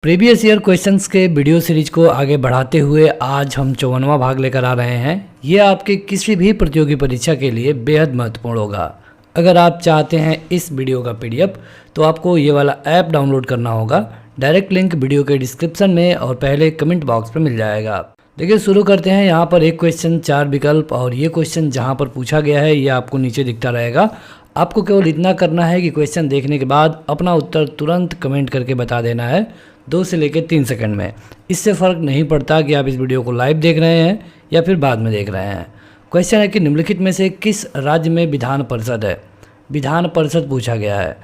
Previous year questions के video series को आगे बढ़ाते हुए आज हम 54वां भाग लेकर आ रहे हैं। ये आपके किसी भी प्रतियोगी परीक्षा के लिए बेहद महत्वपूर्ण होगा। अगर आप चाहते हैं इस वीडियो का पीडीएफ तो आपको ये वाला ऐप डाउनलोड करना होगा। डायरेक्ट लिंक वीडियो के डिस्क्रिप्शन में और पहले कमेंट बॉक्स में मिल जाएगा। देखिए शुरू करते हैं। यहाँ पर एक क्वेश्चन 4 विकल्प और ये क्वेश्चन जहाँ पर पूछा गया है ये आपको नीचे दिखता रहेगा। आपको केवल इतना करना है कि क्वेश्चन देखने के बाद अपना उत्तर तुरंत कमेंट करके बता देना है 2 से लेकर 3 सेकंड में। इससे फ़र्क नहीं पड़ता कि आप इस वीडियो को लाइव देख रहे हैं या फिर बाद में देख रहे हैं। क्वेश्चन है कि निम्नलिखित में से किस राज्य में विधान परिषद है। विधान परिषद पूछा गया है।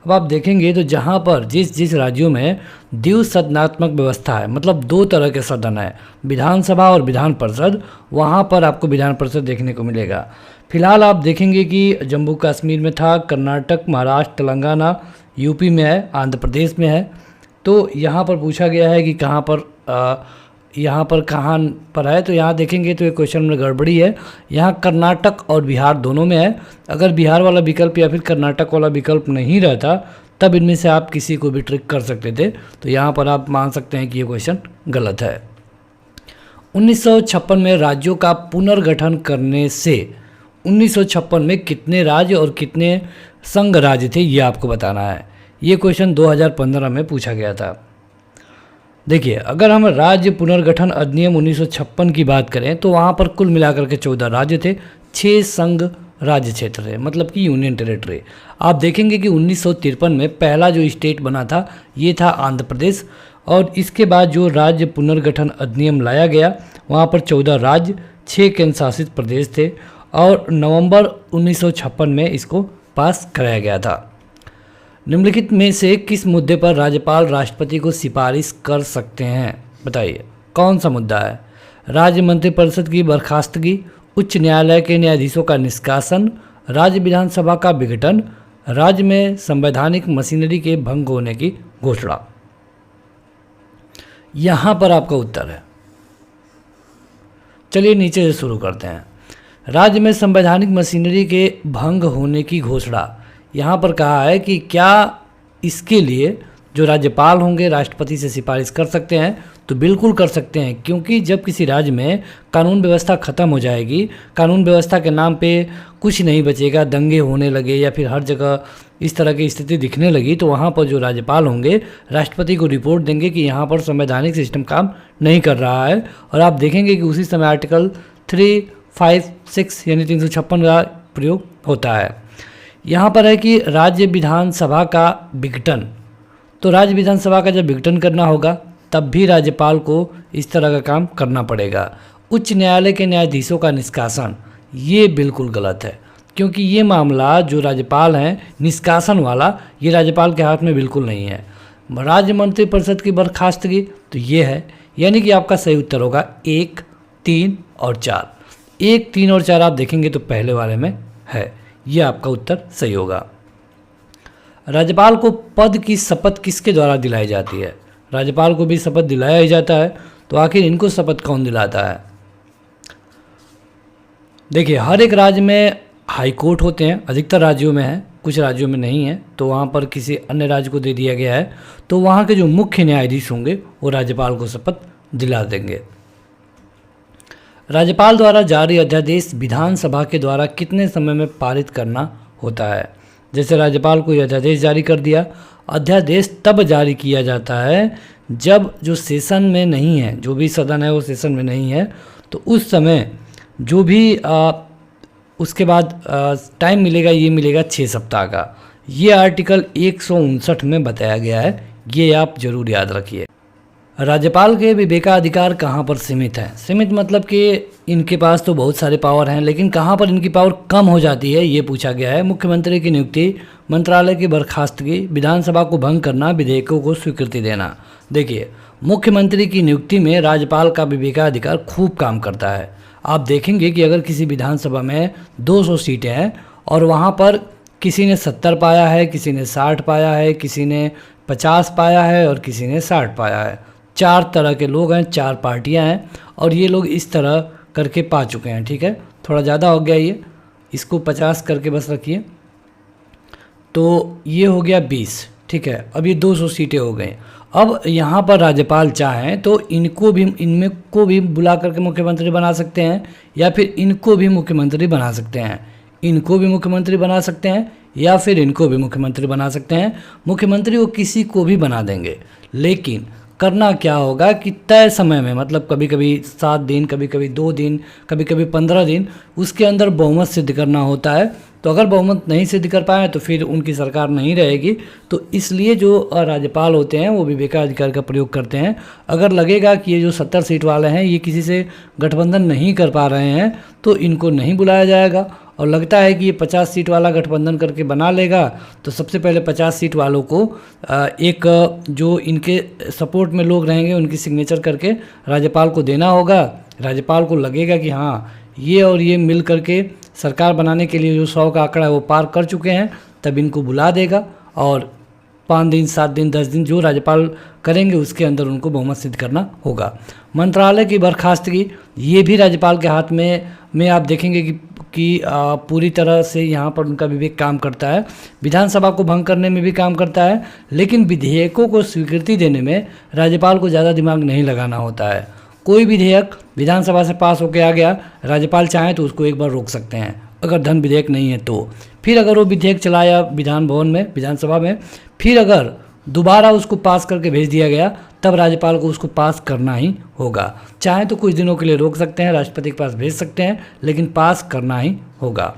अब आप देखेंगे तो जहाँ पर जिस राज्यों में द्विसदनात्मक व्यवस्था है, मतलब 2 तरह के सदन है, विधानसभा और विधान परिषद, वहाँ पर आपको विधान परिषद देखने को मिलेगा। फिलहाल आप देखेंगे कि जम्मू कश्मीर में था, कर्नाटक, महाराष्ट्र, तेलंगाना, यूपी में है, आंध्र प्रदेश में है। तो यहाँ पर पूछा गया है कि कहाँ पर है। तो यहाँ देखेंगे तो ये क्वेश्चन में गड़बड़ी है। यहाँ कर्नाटक और बिहार दोनों में है। अगर बिहार वाला विकल्प या फिर कर्नाटक वाला विकल्प नहीं रहता तब इनमें से आप किसी को भी ट्रिक कर सकते थे। तो यहाँ पर आप मान सकते हैं कि ये क्वेश्चन गलत है। 1956 में राज्यों का पुनर्गठन करने से 1956 में कितने राज्य और कितने संघ राज्य थे ये आपको बताना है। ये क्वेश्चन 2015 में पूछा गया था। देखिए अगर हम राज्य पुनर्गठन अधिनियम 1956 की बात करें तो वहाँ पर कुल मिलाकर के 14 राज्य थे, 6 संघ राज्य क्षेत्र थे, मतलब कि यूनियन टेरिटरी। आप देखेंगे कि 1953 में पहला जो स्टेट बना था ये था आंध्र प्रदेश, और इसके बाद जो राज्य पुनर्गठन अधिनियम लाया गया वहाँ पर 14 राज्य, 6 केंद्र शासित प्रदेश थे, और नवंबर 1956 में इसको पास कराया गया था। निम्नलिखित में से किस मुद्दे पर राज्यपाल राष्ट्रपति को सिफारिश कर सकते हैं, बताइए कौन सा मुद्दा है। राज्य मंत्रिपरिषद की बर्खास्तगी, उच्च न्यायालय के न्यायाधीशों का निष्कासन, राज्य विधानसभा का विघटन, राज्य में संवैधानिक मशीनरी के भंग होने की घोषणा। यहाँ पर आपका उत्तर है। चलिए नीचे से शुरू करते हैं। राज्य में संवैधानिक मशीनरी के भंग होने की घोषणा। यहाँ पर कहा है कि क्या इसके लिए जो राज्यपाल होंगे राष्ट्रपति से सिफारिश कर सकते हैं, तो बिल्कुल कर सकते हैं, क्योंकि जब किसी राज्य में कानून व्यवस्था ख़त्म हो जाएगी, कानून व्यवस्था के नाम पे कुछ नहीं बचेगा, दंगे होने लगे या फिर हर जगह इस तरह की स्थिति दिखने लगी, तो वहाँ पर जो राज्यपाल होंगे राष्ट्रपति को रिपोर्ट देंगे कि यहाँ पर संवैधानिक सिस्टम काम नहीं कर रहा है। और आप देखेंगे कि उसी समय आर्टिकल 356 यानी 356 का प्रयोग होता है। यहाँ पर है कि राज्य विधानसभा का विघटन। तो राज्य विधानसभा का जब विघटन करना होगा तब भी राज्यपाल को इस तरह का काम करना पड़ेगा। उच्च न्यायालय के न्यायाधीशों का निष्कासन, ये बिल्कुल गलत है, क्योंकि ये मामला जो राज्यपाल हैं निष्कासन वाला, ये राज्यपाल के हाथ में बिल्कुल नहीं है। राज्य मंत्रिपरिषद की बर्खास्तगी, तो ये है, यानी कि आपका सही उत्तर होगा 1, 3 और 4। 1, 3 और 4 आप देखेंगे तो पहले वाले में है, यह आपका उत्तर सही होगा। राज्यपाल को पद की शपथ किसके द्वारा दिलाई जाती है। राज्यपाल को भी शपथ दिलाया ही जाता है, तो आखिर इनको शपथ कौन दिलाता है। देखिए हर एक राज्य में हाई कोर्ट होते हैं, अधिकतर राज्यों में है, कुछ राज्यों में नहीं है, तो वहाँ पर किसी अन्य राज्य को दे दिया गया है, तो वहाँ के जो मुख्य न्यायाधीश होंगे वो राज्यपाल को शपथ दिला देंगे। राज्यपाल द्वारा जारी अध्यादेश विधानसभा के द्वारा कितने समय में पारित करना होता है। जैसे राज्यपाल को अध्यादेश जारी कर दिया, अध्यादेश तब जारी किया जाता है जब जो सेशन में नहीं है, जो भी सदन है वो सेशन में नहीं है, तो उस समय जो भी उसके बाद टाइम मिलेगा, ये मिलेगा 6 सप्ताह का। ये आर्टिकल 159 में बताया गया है, ये आप जरूर याद रखिए। राज्यपाल के विवेकाधिकार कहाँ पर सीमित हैं। सीमित मतलब कि इनके पास तो बहुत सारे पावर हैं, लेकिन कहाँ पर इनकी पावर कम हो जाती है ये पूछा गया है। मुख्यमंत्री की नियुक्ति, मंत्रालय की बर्खास्तगी, विधानसभा को भंग करना, विधेयकों को स्वीकृति देना। देखिए मुख्यमंत्री की नियुक्ति में राज्यपाल का विवेकाधिकार खूब काम करता है। आप देखेंगे कि अगर किसी विधानसभा में 200 सीटें हैं और वहाँ पर किसी ने 70 पाया है, किसी ने 60 पाया है, किसी ने 50 पाया है और किसी ने 60 पाया है। 4 तरह के लोग हैं, 4 पार्टियां हैं, और ये लोग इस तरह करके पा चुके हैं। ठीक है, थोड़ा ज़्यादा हो गया ये, इसको 50 करके बस रखिए। तो ये हो गया 20। ठीक है, अब ये 200 सीटें हो गई। अब यहाँ पर राज्यपाल चाहें तो इनमें को भी बुला करके मुख्यमंत्री बना सकते हैं, या फिर इनको भी मुख्यमंत्री बना सकते हैं। इनको भी मुख्यमंत्री बना सकते हैं या फिर इनको भी मुख्यमंत्री बना सकते हैं। मुख्यमंत्री वो किसी को भी बना देंगे, लेकिन करना क्या होगा कि तय समय में, मतलब कभी कभी 7 दिन, कभी कभी 2 दिन, कभी कभी 15 दिन, उसके अंदर बहुमत सिद्ध करना होता है। तो अगर बहुमत नहीं सिद्ध कर पाए तो फिर उनकी सरकार नहीं रहेगी। तो इसलिए जो राज्यपाल होते हैं वो विवेकाधिकार का प्रयोग करते हैं। अगर लगेगा कि ये जो 70 सीट वाले हैं ये किसी से गठबंधन नहीं कर पा रहे हैं तो इनको नहीं बुलाया जाएगा, और लगता है कि ये 50 सीट वाला गठबंधन करके बना लेगा तो सबसे पहले 50 सीट वालों को एक जो इनके सपोर्ट में लोग रहेंगे उनकी सिग्नेचर करके राज्यपाल को देना होगा। राज्यपाल को लगेगा कि हाँ ये और ये मिल करके सरकार बनाने के लिए जो 100 का आंकड़ा है वो पार कर चुके हैं, तब इनको बुला देगा और 5 दिन, 7 दिन, 10 दिन जो राज्यपाल करेंगे उसके अंदर उनको बहुमत सिद्ध करना होगा। मंत्रालय की बर्खास्तगी ये भी राज्यपाल के हाथ में आप देखेंगे कि पूरी तरह से यहाँ पर उनका विवेक काम करता है। विधानसभा को भंग करने में भी काम करता है, लेकिन विधेयकों को स्वीकृति देने में राज्यपाल को ज़्यादा दिमाग नहीं लगाना होता है। कोई विधेयक विधानसभा से पास होकर आ गया, राज्यपाल चाहें तो उसको एक बार रोक सकते हैं अगर धन विधेयक नहीं है तो। फिर अगर वो विधेयक चलाया विधान भवन में, विधानसभा में, फिर अगर दोबारा उसको पास करके भेज दिया गया तब राज्यपाल को उसको पास करना ही होगा। चाहे तो कुछ दिनों के लिए रोक सकते हैं, राष्ट्रपति के पास भेज सकते हैं, लेकिन पास करना ही होगा।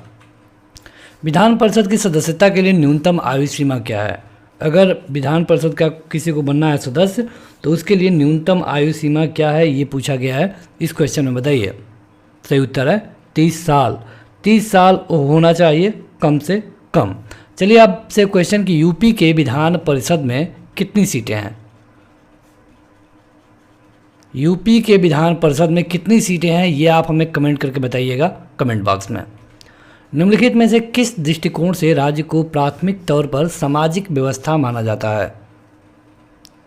विधान परिषद की सदस्यता के लिए न्यूनतम आयु सीमा क्या है? अगर विधान परिषद का किसी को बनना है सदस्य तो उसके लिए न्यूनतम आयु सीमा क्या है ये पूछा गया है इस क्वेश्चन में। बताइए। सही उत्तर है 30 साल। 30 साल होना चाहिए कम से कम। चलिए आपसे क्वेश्चन कि यूपी के विधान परिषद में कितनी सीटें हैं? यूपी के विधान परिषद में कितनी सीटें हैं ये आप हमें कमेंट करके बताइएगा कमेंट बॉक्स में। निम्नलिखित में से किस दृष्टिकोण से राज्य को प्राथमिक तौर पर सामाजिक व्यवस्था माना जाता है?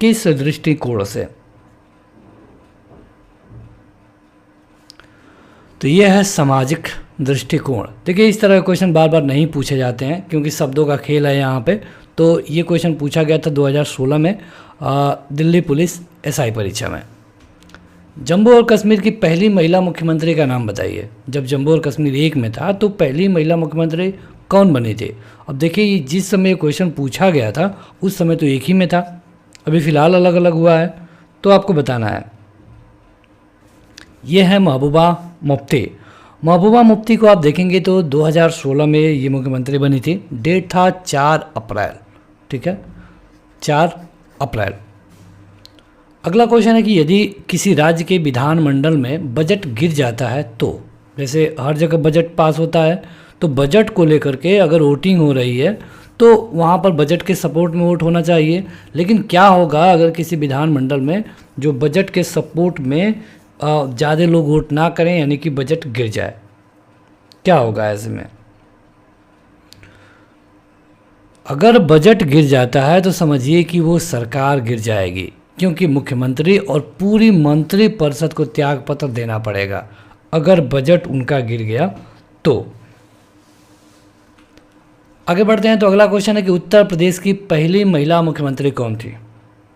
किस दृष्टिकोण से? तो यह है सामाजिक दृष्टिकोण। देखिए इस तरह के क्वेश्चन बार बार नहीं पूछे जाते हैं क्योंकि शब्दों का खेल है यहाँ पे। तो ये क्वेश्चन पूछा गया था 2016 में दिल्ली पुलिस एसआई परीक्षा में। जम्मू और कश्मीर की पहली महिला मुख्यमंत्री का नाम बताइए। जब जम्मू और कश्मीर एक में था तो पहली महिला मुख्यमंत्री कौन बनी थी? अब देखिए ये जिस समय क्वेश्चन पूछा गया था उस समय तो एक ही में था, अभी फ़िलहाल अलग अलग हुआ है, तो आपको बताना है। ये है महबूबा मुफ्ती। महबूबा मुफ्ती को आप देखेंगे तो 2016 में ये मुख्यमंत्री बनी थी। डेट था 4 अप्रैल। ठीक है, 4 अप्रैल। अगला क्वेश्चन है कि यदि किसी राज्य के विधानमंडल में बजट गिर जाता है तो, जैसे हर जगह बजट पास होता है तो बजट को लेकर के अगर वोटिंग हो रही है तो वहाँ पर बजट के सपोर्ट में वोट होना चाहिए। लेकिन क्या होगा अगर किसी विधानमंडल में जो बजट के सपोर्ट में ज़्यादा लोग वोट ना करें, यानी कि बजट गिर जाए? क्या होगा ऐसे में? अगर बजट गिर जाता है तो समझिए कि वो सरकार गिर जाएगी, क्योंकि मुख्यमंत्री और पूरी मंत्री परिषद को त्यागपत्र देना पड़ेगा अगर बजट उनका गिर गया तो। आगे बढ़ते हैं तो अगला क्वेश्चन है कि उत्तर प्रदेश की पहली महिला मुख्यमंत्री कौन थी?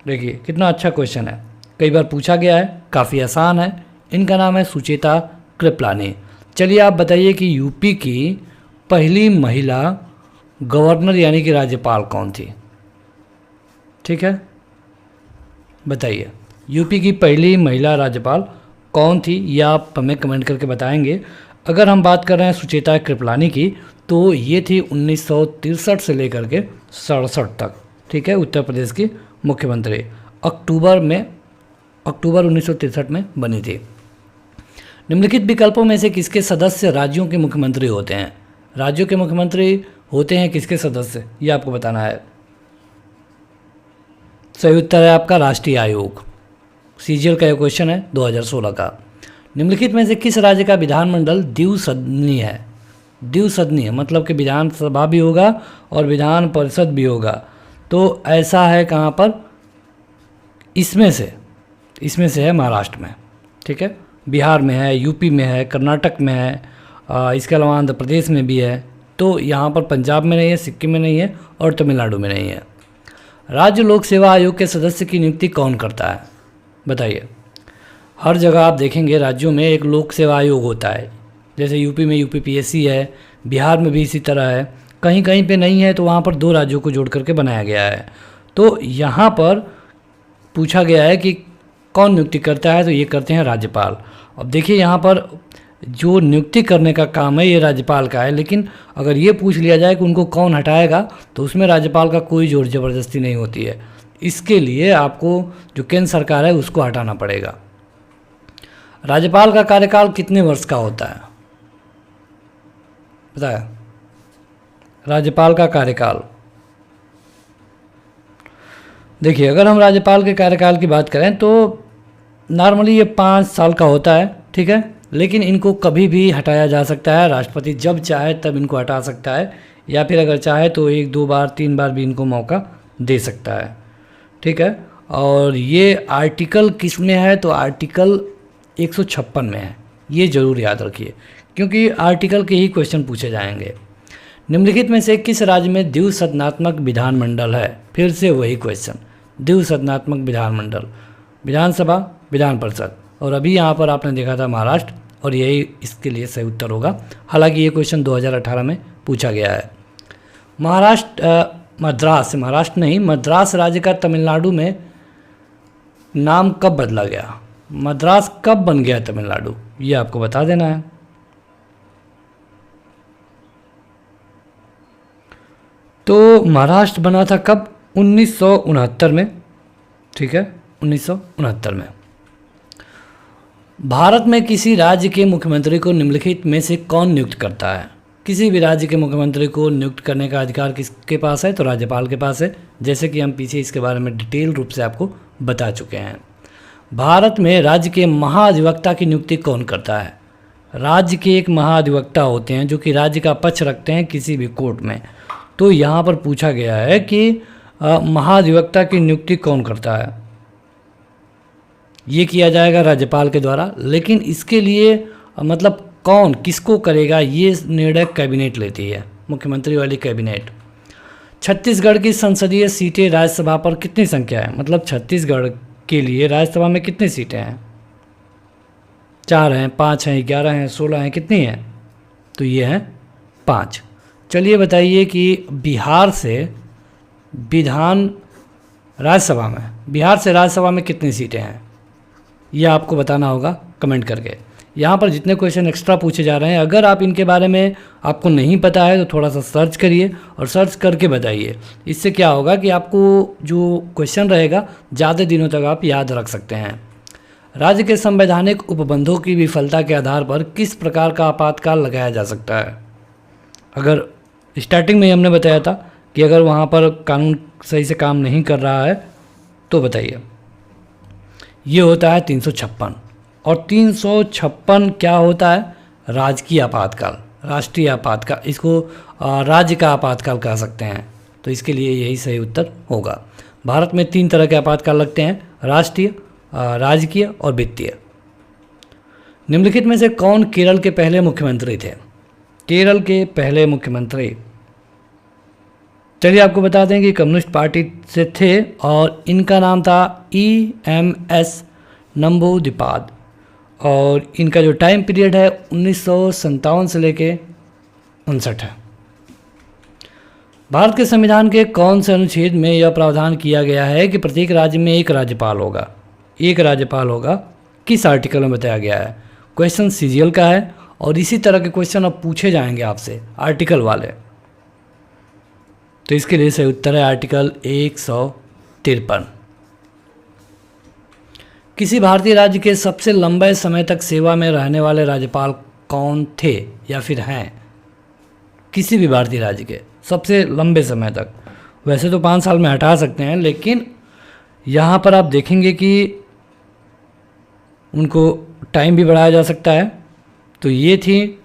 देखिए कितना अच्छा क्वेश्चन है, कई बार पूछा गया है, काफ़ी आसान है। इनका नाम है सुचेता कृपलानी। चलिए आप बताइए कि यूपी की पहली महिला गवर्नर यानी कि राज्यपाल कौन थी? ठीक है, बताइए यूपी की पहली महिला राज्यपाल कौन थी, यह आप हमें कमेंट करके बताएंगे। अगर हम बात कर रहे हैं सुचेता कृपलानी की तो ये थी 1963 से लेकर के 67 तक। ठीक है, उत्तर प्रदेश की मुख्यमंत्री अक्टूबर 1963 में बनी थी। निम्नलिखित विकल्पों में से किसके सदस्य राज्यों के मुख्यमंत्री होते हैं? राज्यों के मुख्यमंत्री होते हैं किसके सदस्य, ये आपको बताना है। सही उत्तर है आपका राष्ट्रीय आयोग। सीजीएल का यह क्वेश्चन है 2016 का। निम्नलिखित में से किस राज्य का विधानमंडल द्विसदनीय है? द्विसदनीय मतलब कि विधानसभा भी होगा और विधान परिषद भी होगा। तो ऐसा है कहाँ पर? इसमें से है महाराष्ट्र में। ठीक है, बिहार में है, यूपी में है, कर्नाटक में है, इसके अलावा आंध्र प्रदेश में भी है। तो यहाँ पर पंजाब में नहीं है, सिक्किम में नहीं है और तमिलनाडु में नहीं है। राज्य लोक सेवा आयोग के सदस्य की नियुक्ति कौन करता है? बताइए। हर जगह आप देखेंगे राज्यों में एक लोक सेवा आयोग होता है, जैसे यूपी में यूपीपीएससी है, बिहार में भी इसी तरह है, कहीं कहीं पे नहीं है तो वहाँ पर 2 राज्यों को जोड़ करके बनाया गया है। तो यहाँ पर पूछा गया है कि कौन नियुक्ति करता है, तो ये करते हैं राज्यपाल। अब देखिए यहाँ पर जो नियुक्ति करने का काम है ये राज्यपाल का है, लेकिन अगर ये पूछ लिया जाए कि उनको कौन हटाएगा तो उसमें राज्यपाल का कोई जोर ज़बरदस्ती नहीं होती है। इसके लिए आपको जो केंद्र सरकार है उसको हटाना पड़ेगा। राज्यपाल का कार्यकाल कितने वर्ष का होता है? पता है? राज्यपाल का कार्यकाल, देखिए अगर हम राज्यपाल के कार्यकाल की बात करें तो नॉर्मली ये 5 साल का होता है, ठीक है। लेकिन इनको कभी भी हटाया जा सकता है, राष्ट्रपति जब चाहे तब इनको हटा सकता है, या फिर अगर चाहे तो 1, 2 बार 3 बार भी इनको मौका दे सकता है, ठीक है। और ये आर्टिकल किस में है? तो आर्टिकल 156 में है, ये ज़रूर याद रखिए क्योंकि आर्टिकल के ही क्वेश्चन पूछे जाएंगे। निम्नलिखित में से किस राज्य में द्विसदनात्मक विधानमंडल है? फिर से वही क्वेश्चन, द्विसदनात्मक विधानमंडल, विधानसभा, विधान परिषद। और अभी यहाँ पर आपने देखा था महाराष्ट्र, और यही इसके लिए सही उत्तर होगा। हालांकि ये क्वेश्चन 2018 में पूछा गया है। महाराष्ट्र नहीं, मद्रास राज्य का तमिलनाडु में नाम कब बदला गया? मद्रास कब बन गया तमिलनाडु, ये आपको बता देना है। तो महाराष्ट्र बना था कब? 1969 में, ठीक है, 1969 में। भारत में किसी राज्य के मुख्यमंत्री को निम्नलिखित में से कौन नियुक्त करता है? किसी भी राज्य के मुख्यमंत्री को नियुक्त करने का अधिकार किसके पास है? तो राज्यपाल के पास है, जैसे कि हम पीछे इसके बारे में डिटेल रूप से आपको बता चुके हैं। भारत में राज्य के महाधिवक्ता की नियुक्ति कौन करता है? राज्य के एक महाधिवक्ता होते हैं जो कि राज्य का पक्ष रखते हैं किसी भी कोर्ट में। तो यहाँ पर पूछा गया है कि महाधिवक्ता की नियुक्ति कौन करता है? ये किया जाएगा राज्यपाल के द्वारा, लेकिन इसके लिए मतलब कौन किसको करेगा ये निर्णय कैबिनेट लेती है, मुख्यमंत्री वाली कैबिनेट। छत्तीसगढ़ की संसदीय सीटें राज्यसभा पर कितनी संख्या है? मतलब छत्तीसगढ़ के लिए राज्यसभा में कितनी सीटें हैं? 4 हैं, 5 हैं, 11 हैं, 16 हैं, कितनी हैं? तो ये हैं 5। चलिए बताइए कि बिहार से राज्यसभा में कितनी सीटें हैं? ये आपको बताना होगा कमेंट करके। यहाँ पर जितने क्वेश्चन एक्स्ट्रा पूछे जा रहे हैं, अगर आप इनके बारे में आपको नहीं पता है तो थोड़ा सा सर्च करिए और सर्च करके बताइए। इससे क्या होगा कि आपको जो क्वेश्चन रहेगा ज़्यादा दिनों तक आप याद रख सकते हैं। राज्य के संवैधानिक उपबंधों की विफलता के आधार पर किस प्रकार का आपातकाल लगाया जा सकता है? अगर स्टार्टिंग में ही हमने बताया था कि अगर वहाँ पर कानून सही से काम नहीं कर रहा है तो बताइए। ये होता है 356। और 356 क्या होता है? राजकीय आपातकाल, राष्ट्रीय आपातकाल, इसको राज्य का आपातकाल कह सकते हैं। तो इसके लिए यही सही उत्तर होगा। भारत में 3 तरह के आपातकाल लगते हैं, राष्ट्रीय, राजकीय और वित्तीय। निम्नलिखित में से कौन केरल के पहले मुख्यमंत्री थे? केरल के पहले मुख्यमंत्री, चलिए आपको बता दें कि कम्युनिस्ट पार्टी से थे और इनका नाम था EMS नंबूदिपाद। और इनका जो टाइम पीरियड है 1957 से लेके 59 है। भारत के संविधान के कौन से अनुच्छेद में यह प्रावधान किया गया है कि प्रत्येक राज्य में एक राज्यपाल होगा? एक राज्यपाल होगा, किस आर्टिकल में बताया गया है? क्वेश्चन CGL का है और इसी तरह के क्वेश्चन अब पूछे जाएंगे आपसे आर्टिकल वाले। तो इसके लिए सही उत्तर है आर्टिकल 153। किसी भारतीय राज्य के सबसे लंबे समय तक सेवा में रहने वाले राज्यपाल कौन थे या फिर हैं? किसी भी भारतीय राज्य के सबसे लंबे समय तक, वैसे तो 5 साल में हटा सकते हैं, लेकिन यहाँ पर आप देखेंगे कि उनको टाइम भी बढ़ाया जा सकता है। तो ये थी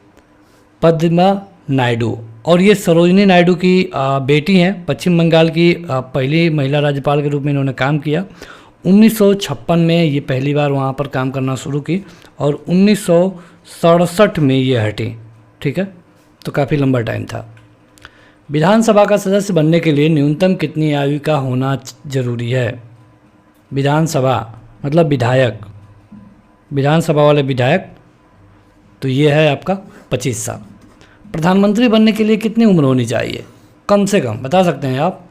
पद्मा नायडू, और ये सरोजिनी नायडू की बेटी हैं। पश्चिम बंगाल की पहली महिला राज्यपाल के रूप में इन्होंने काम किया। 1956 में ये पहली बार वहाँ पर काम करना शुरू की और 1967 में ये हटी, ठीक है। तो काफ़ी लंबा टाइम था। विधानसभा का सदस्य बनने के लिए न्यूनतम कितनी आयु का होना जरूरी है? विधानसभा मतलब विधायक, विधानसभा वाले विधायक, तो ये है आपका 25 साल। प्रधानमंत्री बनने के लिए कितनी उम्र होनी चाहिए? कम से कम बता सकते हैं आप?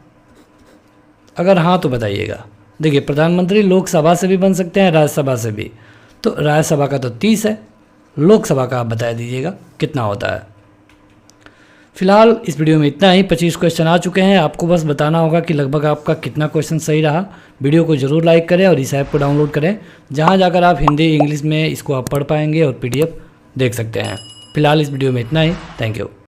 अगर हाँ तो बताइएगा। देखिए, प्रधानमंत्री लोकसभा से भी बन सकते हैं, राज्यसभा से भी। तो राज्यसभा का तो 30 है, लोकसभा का आप बता दीजिएगा कितना होता है। फिलहाल इस वीडियो में इतना ही। 25 क्वेश्चन आ चुके हैं। आपको बस बताना होगा कि लगभग आपका कितना क्वेश्चन सही रहा। वीडियो को जरूर लाइक करें और इस ऐप को डाउनलोड करें, जहां जाकर आप हिंदी इंग्लिश में इसको आप पढ़ पाएंगे और PDF देख सकते हैं। फिलहाल इस वीडियो में इतना ही। Thank you.